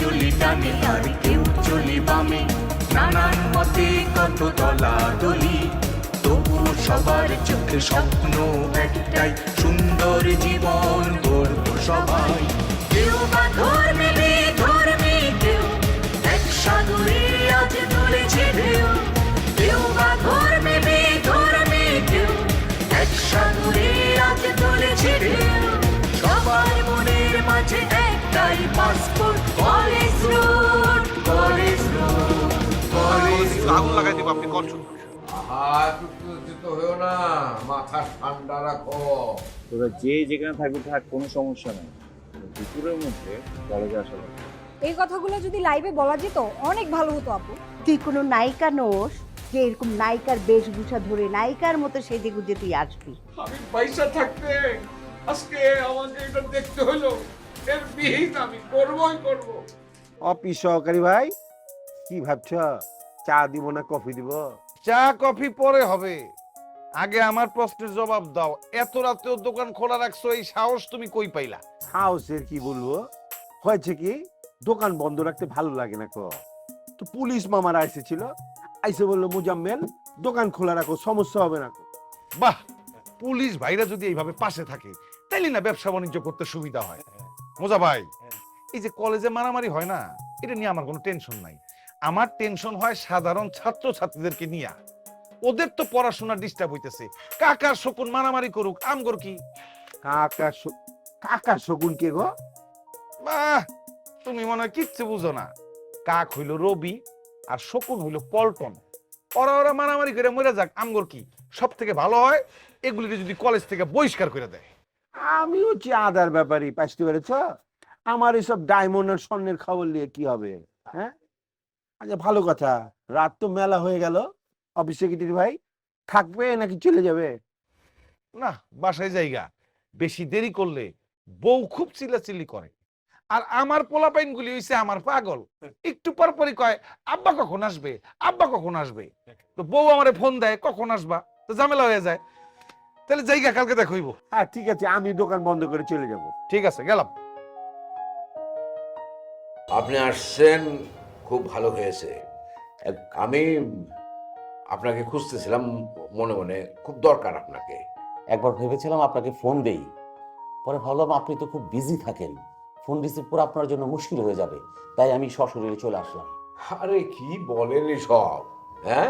চলি ডানে আর কেউ চলি বামে, নানান মতে কত দলাদলি, তবু সবার চোখে স্বপ্ন একটাই, সুন্দর জীবন গড়ব সবাই। কেউ বা ধর্মে ধর্মে কেউ এক সাগরে আজ তুলেছে ঢেউ, কেউ বা ধর্মে ধর্মে কেউ এক সাগরে আজ তুলেছে ঢেউ। সবার মনের মাঝে একটাই passport, college road college road college road. আগুন লাগাই দিব, আপনি কল শুনুন। উত্তেজিত হয়েও না, মাথা ঠান্ডা রাখো। তোরা যে যেখানে থাকবি থাক, কোনো সমস্যা নেই। দুপুরের মধ্যে কলেজে আসা লাগবে। এই কথাগুলো যদি লাইভে বলা যেত অনেক ভালো হতো আপু। তুই কোনো নায়িকা নোস যে এরকম নায়িকার বেশভূষা ধরে নায়িকার মতো সেজে গুজে তুই আসবি? আমি পয়সা থাকতে আজকে আমাকে এটা দেখতে হলো, এর বিহিত আমি করবই করব। অফিস সহকারী ভাই, কি ভাবছ? চা দিব না কফি দিব? চা কফি পরে হবে, আগে আমার প্রশ্নের জবাব দাও। এত রাতেও দোকান খোলা রাখছো, এই সাহস তুমি কই পাইলা? হাউসের কি বলবো, হয়েছে কি দোকান বন্ধ রাখতে ভালো লাগে না তো পুলিশ মামারা এসেছিল, আইসে বললো মুজাম্মেল দোকান খোলা রাখো, সমস্যা হবে না। বাহ, পুলিশ ভাইরা যদি এইভাবে পাশে থাকে তাইলে না ব্যবসা বাণিজ্য করতে সুবিধা হয়। মোজা ভাই, এই যে কলেজে মারামারি হয় না, এটা নিয়ে আমার কোনো টেনশন নাই। আমার টেনশন হয় সাধারণ ছাত্র ছাত্রীদেরকে নিয়ে। ওদের তো পড়াশোনা ডিস্টার্ব হইতেছে। কাকার শকুন মারামারি করুক, আমগর কি? কাকা শকুন কে গো? বাহ, তুমি মনে হয় কিচ্ছু বুঝো না। কাক হইল রবি আর শকুন হইল পল্টন। ওরা ওরা মারামারি করে মরে যাক, আমগর কি? সব থেকে ভালো হয় এগুলিকে যদি কলেজ থেকে বহিষ্কার করে দেয়। আমি হচ্ছে আদার ব্যাপারই, পাইতে পেরেছ? আমার এইসব ডায়মন্ড আর স্বর্ণের খবর নিয়ে কি হবে? হ্যাঁ, আচ্ছা ভালো কথা, রাত তো মেলা হয়ে গেল। অফিস সেক্রেটারি ভাই থাকবে নাকি চলে যাবে? না, বাসায় জায়গা। বেশি দেরি করলে বউ খুব চিল্লাচিল্লি করে। আর আমার পোলাপাইন গুলি হইছে আমার পাগল। একটু পর পরই কয় আব্বা কখন আসবে, আব্বা কখন আসবে। তো বউ আমারে ফোন দেয় কখন আসবা, তো ঝামেলা হয়ে যায়। তাহলে জায়গা কালকে দেখাইব। হ্যাঁ ঠিক আছে, আমি দোকান বন্ধ করে চলে যাব। ঠিক আছে, গেলাম। আপনি আসছেন, খুব ভালো হয়েছে। আমি আপনাকে খুঁজতেছিলাম মনে মনে, খুব দরকার আপনাকে। একবার ভেবেছিলাম আপনাকে ফোন দেই, পরে ভাবলাম আপনি তো খুব বিজি থাকেন, ফোন রিসিভ করে আপনার জন্য মুশকিল হয়ে যাবে, তাই আমি সশরীরে চলে আসলাম। আরে কি বলেন সব, হ্যাঁ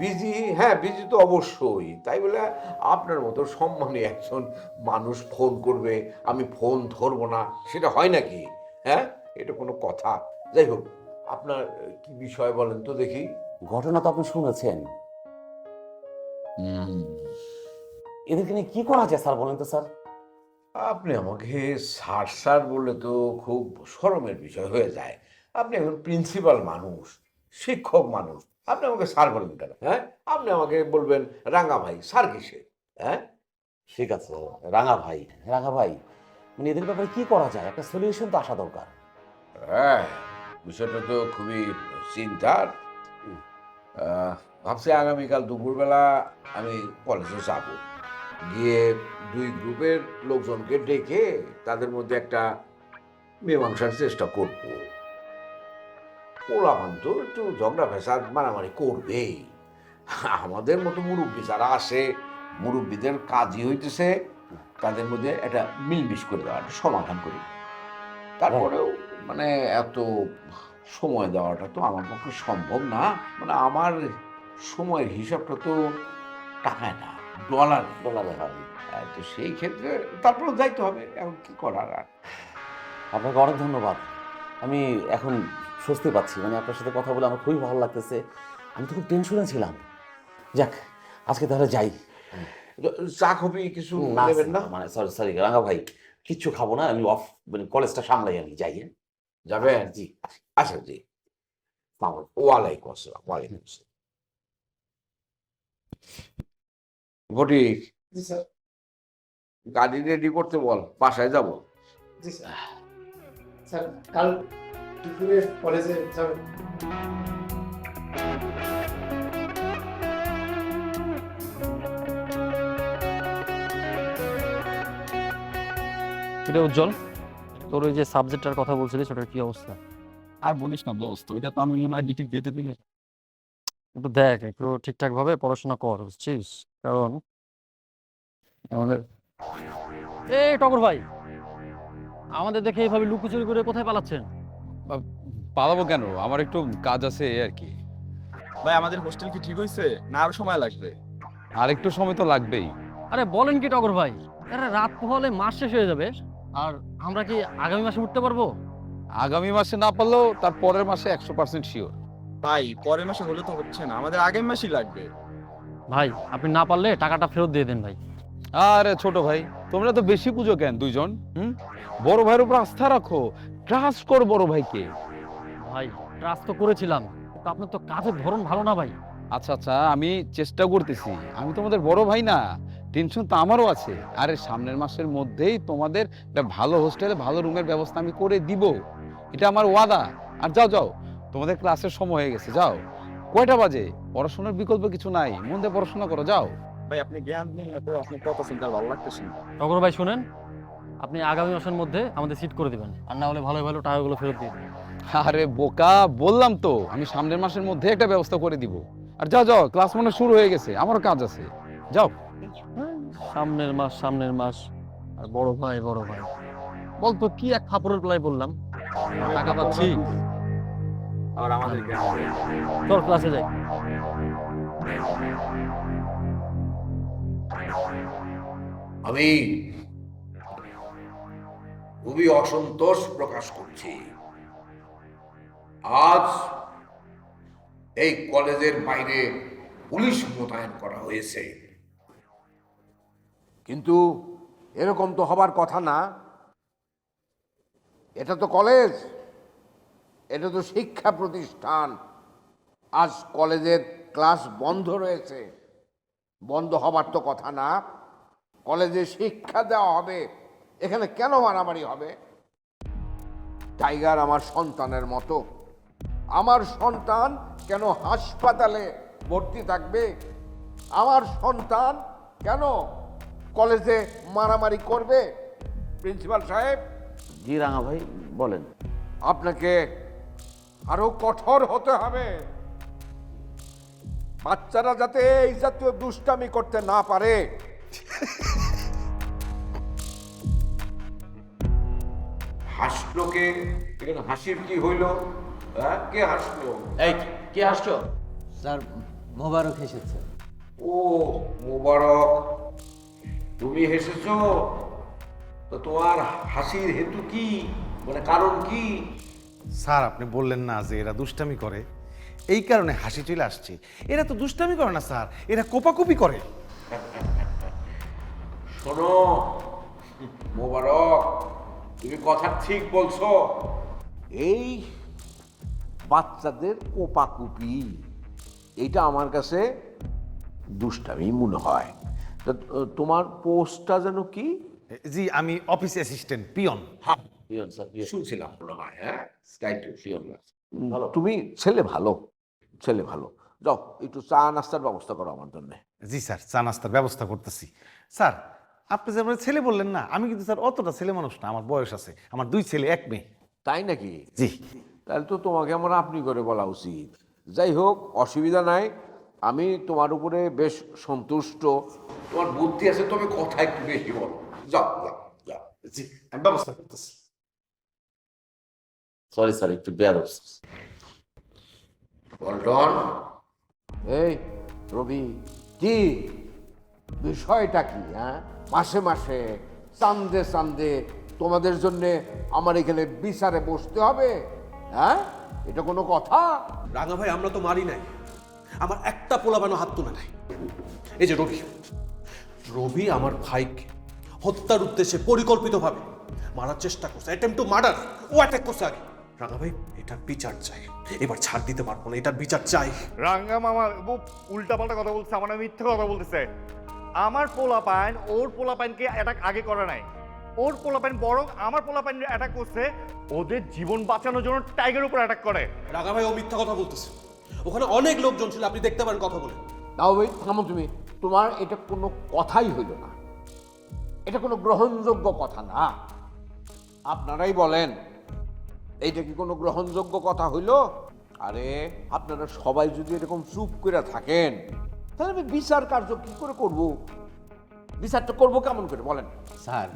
বিজি? হ্যাঁ বিজি তো অবশ্যই, তাই বলে আপনার মতো সম্মানী একজন মানুষ ফোন করবে আমি ফোন ধরবো না, সেটা হয় নাকি? হ্যাঁ, এটা কোনো কথা? যাই হোক, আপনার কি বিষয় বলেন তো দেখি। ঘটনা তো আপনি শুনেছেন, এদেরকে নিয়ে কি করা যায় স্যার, বলেন তো স্যার? আপনি আমাকে স্যার স্যার বললে তো খুব শরমের বিষয় হয়ে যায়। আপনি এখন প্রিন্সিপাল মানুষ, শিক্ষক মানুষ, আপনি আমাকে স্যার বলবেন কেন? হ্যাঁ, আপনি আমাকে বলবেন রাঙা ভাই। স্যার কিসে? হ্যাঁ ঠিক আছে রাঙা ভাই, রাঙা ভাই, মানে এদের ব্যাপারে কি করা যায়, একটা সলিউশন তো আসা দরকার। হ্যাঁ, বিষয়টা তো খুবই চিন্তার। ভাবছি আগামীকাল দুপুরবেলা আমি কলেজে যাব, গিয়ে দুই গ্রুপের লোকজনকে ডেকে তাদের মধ্যে একটা মীমাংসার চেষ্টা করব। পোলাপান তো একটু ঝগড়া ফেসাদ মারামারি করবেই। আমাদের মতো মুরব্বী যারা আসে, মুরব্বীদের কাজই হইতেছে তাদের মধ্যে একটা মিলমিশ করে দেওয়া, একটা সমাধান করি। তারপরেও মানে এত সময় দেওয়াটা তো আমার পক্ষে সম্ভব না। মানে আমার সময়ের হিসাবটা তো টাকায় না, ডলারে। ডলারে হয়। তো সেই ক্ষেত্রে তারপরেও যাইতে হবে, এখন কি করার আর। আপনাকে অনেক ধন্যবাদ, আমি এখন স্বস্তি পাচ্ছি, মানে আপনার সাথে কথা বলে আমার খুবই ভালো লাগতেছে। আমি তো খুব টেনশনে ছিলাম। যাক, আজকে তাহলে যাই। চা কফি কিছু না নেবেন না? মানে সরি সরি রাঙা ভাই, কিচ্ছু খাবো না, আমি অফ মানে কলেজটা সামলাই, আমি যাই। হ্যাঁ যাবেন? জি। আচ্ছা জি, ওয়ালাইকুম আসসালাম। ওয়ালাইকুম আসসালাম। ফটিক, জি স্যার। গাড়ি রেডি করতে বল, বাসায় যাব। জি স্যার। স্যার কাল দুপুরে কলেজে যাবেন? কিরে উজ্জ্বল, তোর ওই যে সাবজেক্টটার কথা বলছিলিস ওটার কি অবস্থা? আর বলিস না দোস্ত, এটা তো আমি মনে হয় ডিটেক্ট দিতে দিলে। একটু দেখ, একটু ঠিকঠাক ভাবে পড়াশোনা কর, বুঝছিস? কারণ আমাদের এই টগর ভাই, আমাদের দেখে এইভাবে লুকোচুরি করে কোথায় পালাচ্ছেন? পালাবো কেন, আমার একটু কাজ আছে এই আর কি। ভাই আমাদের হোস্টেল কি ঠিক হয়েছে না আরো সময় লাগবে? আর একটু সময় তো লাগবেই। আরে বলেন কি টগর ভাই, আরে রাত পোহালে মাস শেষ হয়ে যাবে, আর আমরা কি আগামী মাসে উঠতে পারবো? আগামী মাসে না পারলেও তার পরের মাসে 100% শিওর। ভাই পরের মাসে হলে তো হচ্ছে না, আমাদের আগামী মাসেই লাগবে। ভাই আপনি না পারলে টাকাটা ফেরত দিয়ে দেন ভাই। আরে ছোট ভাই, তোমরা তো বেশি বুঝো কেন দুইজন? বড় ভাইয়ের উপর আস্থা রাখো, ট্রাস্ট করো বড় ভাইকে। ভাই ট্রাস্ট তো করেছিলাম, কিন্তু আপনার তো কাজের ধরন ভালো না ভাই। আচ্ছা আচ্ছা, আমি চেষ্টা করতেছি, আমি তোমাদের বড় ভাই না, টেনশন তো আমারও আছে। আরে সামনের মাসের মধ্যেই তোমাদের একটা ভালো হোস্টেলে ভালো রুমের ব্যবস্থা আমি করে দিব, এটা আমার ওয়াদা। আর যাও যাও, তোমাদের ক্লাসের সময় হয়ে গেছে, যাও। কয়টা বাজে? পড়াশোনার বিকল্প কিছু নাই, মন দিয়ে পড়াশোনা করো, যাও। ভাই আপনি জ্ঞান দিন না তো, আপনি কথা শুনতে আর ভালো লাগতেছে না। টগর ভাই শুনেন, আপনি আগামী মাসের মধ্যে আমাদের সিট করে দিবেন, আর না হলে ভালো ভালো টাকাগুলো ফেরত দিয়ে দেবেন। আরে বোকা, বললাম তো আমি সামনের মাসের মধ্যে একটা ব্যবস্থা করে দিব। আর যাও যাও, ক্লাস মনে শুরু হয়ে গেছে, আমারও কাজ আছে, যাও। সামনের মাস আর বড় ভাই বলতো কি এক ফাপড়ের প্লাই বললাম, টাকা পাচ্ছি। আর আমাদের চল ক্লাসে যাই। আমি খুবই অসন্তোষ প্রকাশ করছি। আজ এই কলেজের বাইরে পুলিশ মোতায়েন করা হয়েছে, কিন্তু এরকম তো হবার কথা না। এটা তো কলেজ, এটা তো শিক্ষা প্রতিষ্ঠান। আজ কলেজের ক্লাস বন্ধ রয়েছে, বন্ধ হবার তো কথা না। কলেজে শিক্ষা দেওয়া হবে, এখানে কেন মারামারি হবে? টাইগার আমার সন্তানের মতো, আমার সন্তান কেন হাসপাতালে ভর্তি থাকবে? আমার সন্তান কেন কলেজে মারামারি করবে? প্রিন্সিপাল সাহেব। জি রাঙা ভাই বলেন। আপনাকে আরো কঠোর হতে হবে, বাচ্চারা যাতে এই জাতীয় দুষ্টামি করতে না পারে। হাসলো কে? এখানে হাসির কি হইল? হ্যাঁ, কে হাসলো? এই কে আসছো? স্যার মোবারক এসেছে। ও মোবারক, তুমি হেসেছো তো? তোমার হাসির হেতু কি, মানে কারণ কি? স্যার আপনি বললেন না যে এরা দুষ্টামি করে, এই কারণে হাসি চলে আসছে। এরা তো দুষ্টামি করে না স্যার, এরা কোপাকুপি করে। শোনো মোবারক, তুমি কথা ঠিক বলছো। এই বাচ্চাদের কোপাকুপি, এটা আমার কাছে দুষ্টামি মনে হয়। তা তোমার পোস্টটা যেন কি? জি আমি অফিস অ্যাসিস্ট্যান্ট, পিয়ন। হ্যাঁ, পিয়ন স্যার, পিয়ন। শুনছিলাম মনে হয়। হ্যাঁ, Right, পিয়ন। ভালো। তুমি ছেলে ভালো, ছেলে ভালো। যাও একটু চা নাস্তার ব্যবস্থা করো আমার জন্য। জি স্যার, চা নাস্তার ব্যবস্থা করতেছি। স্যার আপনি যে আমার ছেলে বললেন না, আমি কিন্তু স্যার অতটা ছেলে মানুষ না, আমার বয়স আছে, আমার 2 ছেলে 1 মেয়ে। তাই নাকি? জি। তাহলে তো তোমাকে আমার আপনি করে বলা উচিত। যাই হোক, অসুবিধা নাই, আমি তোমার উপরে বেশ সন্তুষ্ট। তোমার বুদ্ধি আছে, তবে কথা একটু বেশি বলো। যাও যাও যাও। জি আমি ব্যবস্থা করতেছি। সরি স্যার, একটু বেয়াদব। পল্টন, এই রবি, কি বিষয়টা কি? হ্যাঁ, মাসে মাসে চান্দে চান্দে তোমাদের জন্য আমার এখানে বিচারে বসতে হবে? হ্যাঁ, এটা কোনো কথা? রাঙা ভাই আমরা তো মারি নাই, আমার একটা পোলাবানো হাত তুলে নাই। এই যে রবি, রবি আমার ভাইকে হত্যার উদ্দেশ্যে পরিকল্পিতভাবে মারার চেষ্টা করছে, অ্যাটেম্প টু মার্ডার। ও অ্যাটাক করছে আগে। রাঙা ভাই এটার বিচার চাই, এবার ছাড় দিতে পারবো না, এটার বিচার চাই। রাঙ্গা মামা উল্টা পাল্টা কথা বলছে, আমার মিথ্যে কথা বলতেছে। আমার পোলাপাইন ওর পোলাপাইনকে অ্যাটাক আগে করে নাই, ওর পোলাপাইন বরং আমার পোলাপাইন অ্যাটাক করছে, ওদের জীবন বাঁচানোর জন্য টাইগার উপর অ্যাটাক করে। রাঙা ভাই ও মিথ্যা কথা বলতেছে, ওখানে অনেক লোকজন ছিল, আপনি দেখতে পারেন কথা বলে। তাও ভাই থামো তুমি, তোমার এটা কোনো কথাই হইল না, এটা কোনো গ্রহণযোগ্য কথা না। আপনারাই বলেন এইটা কি কোনো গ্রহণযোগ্য কথা হইল? আরে আপনারা সবাই যদি এরকম চুপ করে থাকেন তাহলে আমি বিচার কার্য কি করে করব? বিচারটা করব কেমন করে বলেন? স্যার,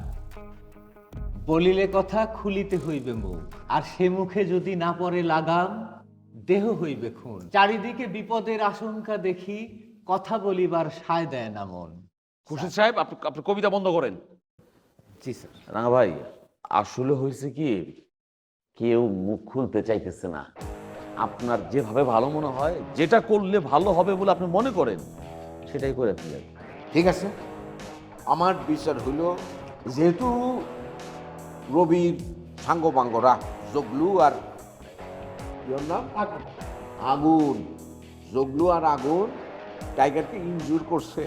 বলিলে কথা খুলিতে হইবে মুখ, আর সে মুখে যদি না পড়ে লাগাম দেহ হইবে খুন। চারিদিকে বিপদের আশঙ্কা দেখি, কথা বলিবার সায় দেয় না মন। খুরশিদ সাহেব, আপনি কবিতা বন্ধ করেন। জি স্যার। রাঙা ভাই, আসলে হয়েছে কি, কেউ মুখ খুলতে চাইতেছে না। আপনার যেভাবে ভালো মনে হয়, যেটা করলে ভালো হবে বলে আপনি মনে করেন, সেটাই করে ফেলেন। ঠিক আছে, আমার বিচার হইল যেহেতু রবির সাঙ্গপাঙ্গরা জগলু আর ইওর নাম আগুন, জগলু আর আগুন টাইগারকে ইনজুর করছে।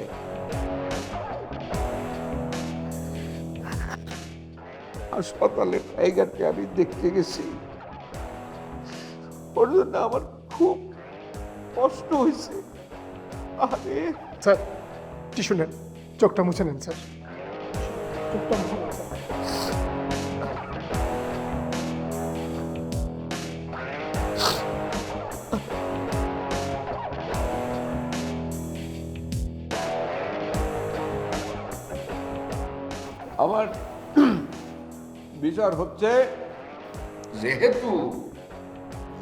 হাসপাতালে টাইগারকে আমি দেখতে গেছি, ওর জন্য আমার খুব কষ্ট হয়েছে। আরে স্যার, টিস্যু নেন, চোখটা মুছে নেন স্যার। চোখটা মুছে নেন স্যার। আমার বিচার হচ্ছে যেহেতু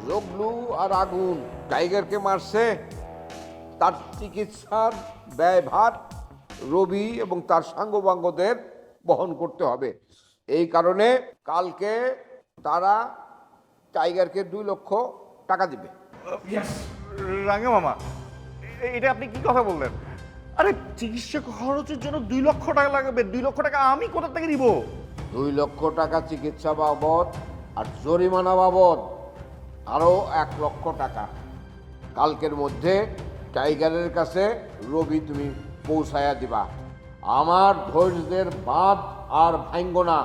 জগলু আর আগুন টাইগারকে মারছে, তার চিকিৎসার ব্যয়ভার রবি এবং তার সাঙ্গপাঙ্গদের বহন করতে হবে। এই কারণে কালকে তারা টাইগারকে 2 লক্ষ টাকা দিবে। রাঙা মামা, এটা আপনি কি কথা বললেন? আরে চিকিৎসা খরচের জন্য 2 লক্ষ টাকা লাগবে। 2 লক্ষ টাকা আমি কোথা থেকে দিব? 2 লক্ষ টাকা চিকিৎসা বাবদ আর জরিমানা বাবদ আরও 1 লক্ষ টাকা কালকের মধ্যে টাইগারের কাছে রবি তুমি পৌঁছায়া দিবা। আমার ধৈর্যের বাঁধ আর ভাঙ্গ না।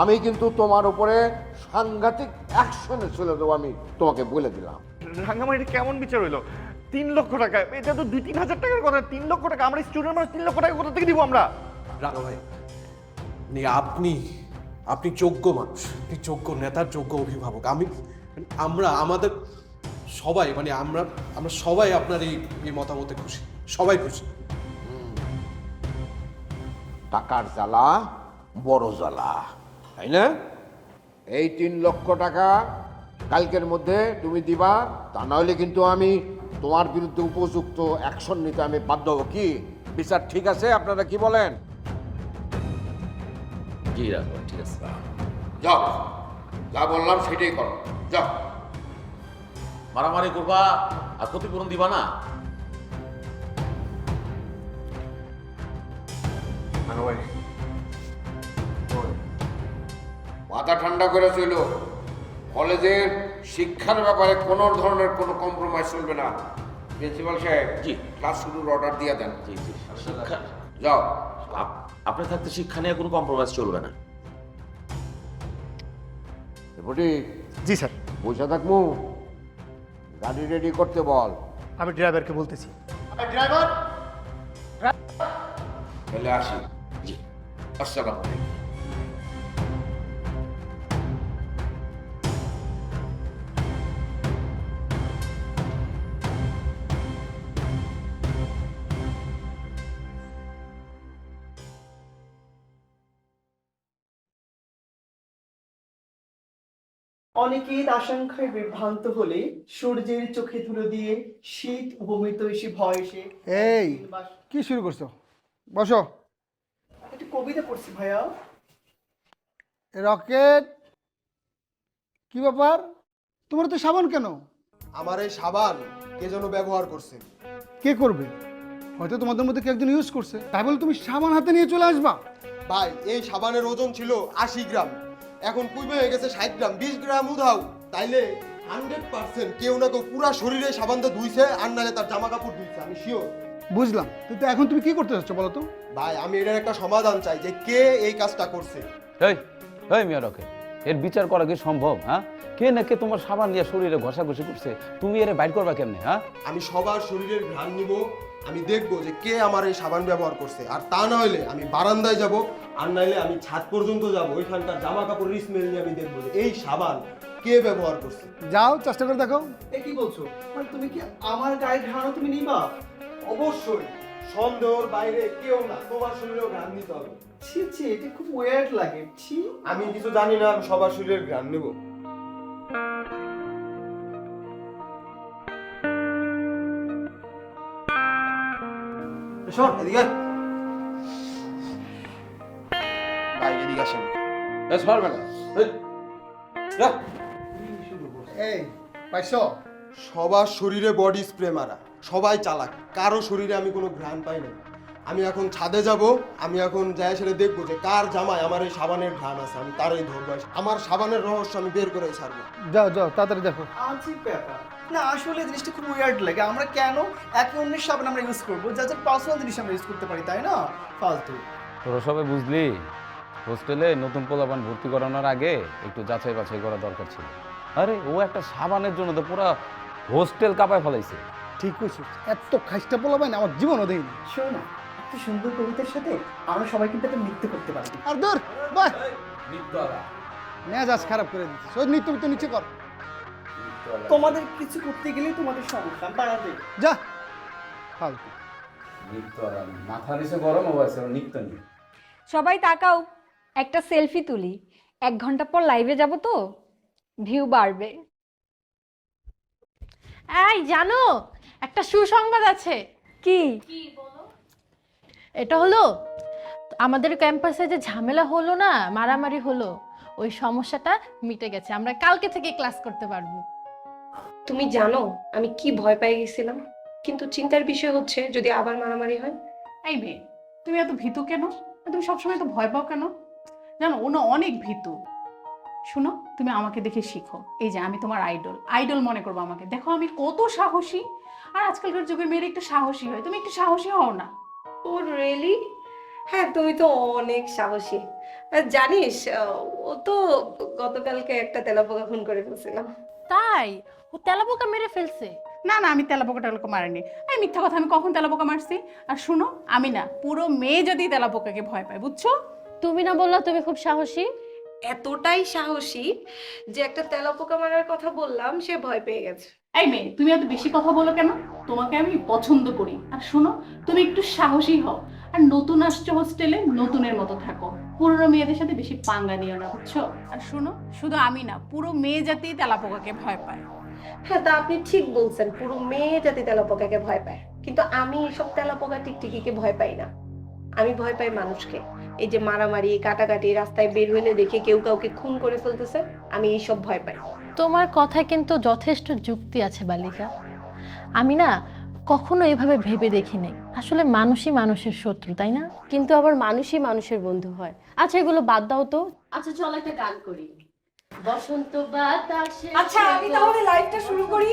আমি কিন্তু তোমার উপরে সাংঘাতিক অ্যাকশনে চলে দেবো, আমি তোমাকে বলে দিলাম। রাঙা মামা, এটা কেমন বিচার হইলো? 3 লক্ষ টাকা, এটা তো 2-3 হাজার টাকার কথা। 3 লক্ষ টাকা আমরা স্টুডেন্ট মানুষ, 3 লক্ষ টাকা কোথা থেকে দিব আমরা? রাঙা ভাই, আপনি যোগ্য মানুষ, আপনি যোগ্য নেতার যোগ্য অভিভাবক। আমাদের সবাই আমরা সবাই আপনার এই মতামতে খুশি, সবাই খুশি। টাকার জ্বালা বড় জ্বালা, তাই না? এই 3 লক্ষ টাকা কালকের মধ্যে তুমি দিবা, তা নাহলে কিন্তু আমি তোমার বিরুদ্ধে উপযুক্ত অ্যাকশন নিতে আমি বাধ্য হব। কি বিচার ঠিক আছে? আপনারা কি বলেন? জি রাখো, ঠিক আছে। যাও, যা বললাম সেটাই করো, যাও। মারামারি করবা আর ক্ষতিপূরণ দিবা না। মাথা ঠান্ডা করে চলো। কলেজের শিক্ষার ব্যাপারে কোনো ধরনের কোনো কম্প্রোমাইজ চলবে না। প্রিন্সিপাল সাহেব, জি, ক্লাস শুরুর অর্ডার দিয়ে দেন। জি জি। শিক্ষা, যাও। আপনি থাকতে শিক্ষা নিয়ে কোনো কম্প্রোমাইজ চলবে না। এপটি জি স্যার। বসে থাকবো, গাড়ি রেডি করতে বল। আমি ড্রাইভারকে বলতেছি। ড্রাইভার, তাহলে আসি। জি, আসসালামু আলাইকুম। অনেকের আশঙ্কায় বিভ্রান্ত হলে সূর্যের চোখে ধুলো দিয়ে শীত উপমিত এসে ভয় এসে। এই কি শুরু করছো? বসো। একটা কবিতা পড়ছি ভাইয়া। রকেট, কি ব্যাপার? তোমার তো সাবান কেন? আমার এই সাবান কে যেন ব্যবহার করছে। কে করবে? হয়তো তোমাদের মধ্যে কেউ একজন ইউজ করছে, তাই বলে তুমি সাবান হাতে নিয়ে চলে আসবা? ভাই, এই সাবানের ওজন ছিল 80 গ্রাম, এখন কমে হয়ে গেছে 60 গ্রাম। 20 গ্রাম উধাও। তাইলে 100% কেউ না কেউ পুরা শরীরে সাবান দিয়ে ধুইছে, আর নাহলে তার জামা কাপড় ধুইছে, আমি শিওর। বুঝলাম, কিন্তু এখন তুমি কি করতে চাচ্ছ বলো তো? ভাই, আমি এটার একটা সমাধান চাই, যে কে এই কাজটা করছে। এই মিয়া রকে, এর বিচার করা কি সম্ভব? হ্যাঁ, কে না কে তোমার সাবান নিয়ে শরীরে ঘষাঘষি করছে, তুমি এর বাইর করবা কেমনে? হ্যাঁ, আমি সবার শরীরের ঘ্রাণ নিব, আমি দেখবো যে কে আমার এই সাবান ব্যবহার করছে। আর তা না হলে আমি বারান্দায় যাব, আর নাইলে আমি ছাদ পর্যন্ত যাব, ওইখানকার জামা কাপড়ের স্মেল নিয়ে আমি দেখবো যে এই সাবান কে ব্যবহার করছে? যাও চেষ্টা করে দেখো। এ কি বলছো? মানে তুমি কি আমার গায়ের ঘ্রাণ তুমি নিবা? অবশ্যই, সন্দেহর বাইরে কেউ না, তোমার শরীরেও ঘ্রাণ নিতে হবে। ছি ছি, এটা খুব ওয়ার্ড লাগে। ছি। আমি কিছু জানি না, আমি সবার শরীরের ঘ্রাণ নেব। শোন এদিকে। ভাই এদিকে আসেন। এই পাইছো? সবার শরীরে বডি স্প্রে মারা, সবাই চালাক, কারো শরীরে আমি কোনো ঘ্রাণ পাই না। আমি এখন ছাদে যাব, আমি এখন যাই সেটা দেখবো যে কার জামায় আমার এই সাবানের ঘ্রাণ আছে, আমি তারই ধরবো। আমার সাবানের রহস্য আমি বের করেই ছাড়বো। যাও যাও তাড়াতাড়ি দেখো। আজীব ব্যাপার না, আসলে জিনিসটা খুব ওয়ার্ড লাগে। আমরা কেন একে অন্যের সাবান আমরা ইউজ করবো? যাদের পার্সোনাল জিনিস আমরা ইউজ করতে পারি, তাই না? ফালতু। তোরা সবাই বুঝলি, হোস্টেলে নতুন পোলাপান ভর্তি করানোর আগে একটু যাচাই বাছাই করা দরকার ছিল। আরে ও একটা সাবানের জন্য তো পুরা হোস্টেল কাঁপায় ফেলাইছে। ঠিক কইছিস, এত খাইস্টা পোলাবেন আমার জীবনও দেয়নি। শোনো না, এত সুন্দর কবিতার সাথে আমরা সবাই কিন্তু একটা নৃত্য করতে পারি। আর দূর বাহ, মেজাজ খারাপ করে দিচ্ছিস। ওই নৃত্য তো নিচে কর। তোমাদের কিছু করতে গেলেই তোমাদের সমস্যা বাড়াবে। যা ফালতু। মাথা নিচে গরম হয়েছে, নিত্য নেই। সবাই তাকাও, একটা সেলফি তুলি। 1 ঘন্টা পর লাইভে যাব তো, ভিউ বাড়বে। এই জানো, একটা সুসংবাদ আছে। কি? এটা হলো আমাদের ক্যাম্পাসে যে ঝামেলা হলো না, মারামারি হলো, ওই সমস্যাটা মিটে গেছে। আমরা কালকে থেকে ক্লাস করতে পারবো। তুমি জানো আমি কি ভয় পেয়ে গেছিলাম, কিন্তু চিন্তার বিষয় হচ্ছে যদি আবার মারামারি হয়। এই মেয়ে, তুমি এত ভীতু কেন? তুমি সবসময় তো ভয় পাও কেন? জানো ও না অনেক ভীতু। শুনো, তুমি আমাকে দেখে শিখো। এই যে আমি তোমার আইডল, আইডল মনে করবো আমাকে। দেখো আমি কত সাহসী। আর আজকালকার যুগের মেয়েরা একটু সাহসী হয়, তুমি একটু সাহসী হও না? ও রিয়েলি? হ্যাঁ, তুমি তো অনেক সাহসী। আর জানিস, ও তো গতকালকে একটা তেলাপোকা খুন করে ফেলছিলাম। তাই? ও তেলাপোকা মেরে ফেলছে? না না, আমি তেলাপোকা মারিনি। এই মিথ্যা কথা, আমি কখন তেলাপোকা মারছি? আর শুনো, আমি না, পুরো মেয়ে যদি তেলাপোকাকে ভয় পায়, বুঝছো? তুমি না বললা তুমি খুব সাহসী? এতটাই সাহসী যে একটা তেলাপোকা মারার কথা বললাম, সে ভয় পেয়ে গেছে। এই মেয়ে, তুমি এত বেশি কথা বলো কেন? তোমাকে আমি পছন্দ করি। আর শুনো, তুমি একটু সাহসী হও। আর নতুন আসছো হোস্টেলে, নতুনের মতো থাকো। পুরনো মেয়েদের সাথে বেশি পাঙ্গা নিও না, বুঝছো? আর শুনো, শুধু আমি না, পুরো মেয়ে জাতি তেলাপোকাকে ভয় পায়। হ্যাঁ, তা আপনি ঠিক বলছেন, পুরো মেয়ে জাতি তেলাপোকাকে ভয় পায়। কিন্তু আমি এসব তেলাপোকা টিকটিকিকে ভয় পাই না। আমি ভয় পাই মানুষকে। এই যে মারামারি, কাটাকাটি, রাস্তায় বের হইলে দেখে কেউ কাউকে খুন করে ফেলতেছে, আমি এইসব ভয় পাই। তোমার কথায় কিন্তু যথেষ্ট যুক্তি আছে বালিকা। আমি না কখনো এভাবে ভেবে দেখিনি। আসলে মানুষই মানুষের শত্রু, তাই না? কিন্তু আবার মানুষই মানুষের বন্ধু হয়। আচ্ছা, এগুলো বাদ দাও তো। আচ্ছা, চল একটা গান করি। বসন্ত বাতাসে। আচ্ছা, আমি তাহলে লাইভটা শুরু করি।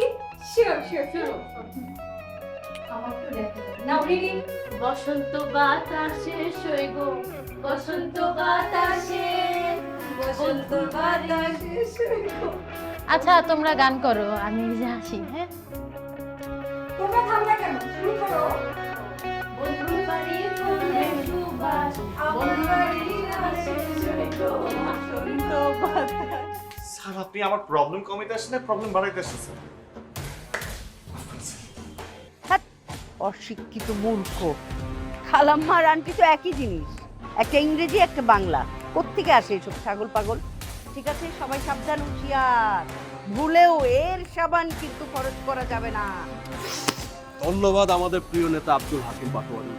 Sure sure sure. আমার তো দেখো নাও, রেডি? বসন্ত বাতাসে সইব, বসন্ত বাতাসে, বসন্ত বাতাসে সইব। আচ্ছা, তোমরা গান করো, আমি নিজে হাসি। হ্যাঁ, তোমরা থামলা কেন? শুরু করো। বন্ধুর বাড়ি ফুলের সুবাস, বন্ধুর বাড়ি আসে সইব, বসন্ত বাতাস। স্যার, আপনি আমার প্রবলেম কমাইতে আসছেন না প্রবলেম বাড়াইতে আসছেন? অশিক্ষিত মূর্খ। খালাম্মার আন্টি তো একই জিনিস, একটা ইংরেজি একটা বাংলা। কোত্থেকে আসে এসব ছাগল পাগল? ঠিক আছে, সবাই সাবধান, হুঁশিয়ার। ভুলেও এর সাবান কিন্তু খরচ করা যাবে না। ধন্যবাদ আমাদের প্রিয় নেতা আব্দুল হাকিম পাটোয়ারি।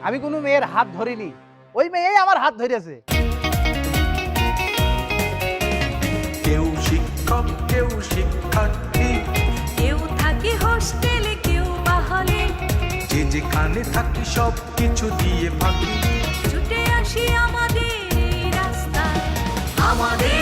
আমি কোনো মেয়ের হাত ধরিনি, ওই মেয়েই আমার হাত ধরেছে। কেউ শিক্ষক, কেউ শিক্ষার্থী, কেউ থাকে হোস্টেলে, কেউ বা হলে। যে যেখানে থাকি সব কিছু দিয়ে ফাঁকি ছুটে আসি আমাদের এই রাস্তায়, আমাদের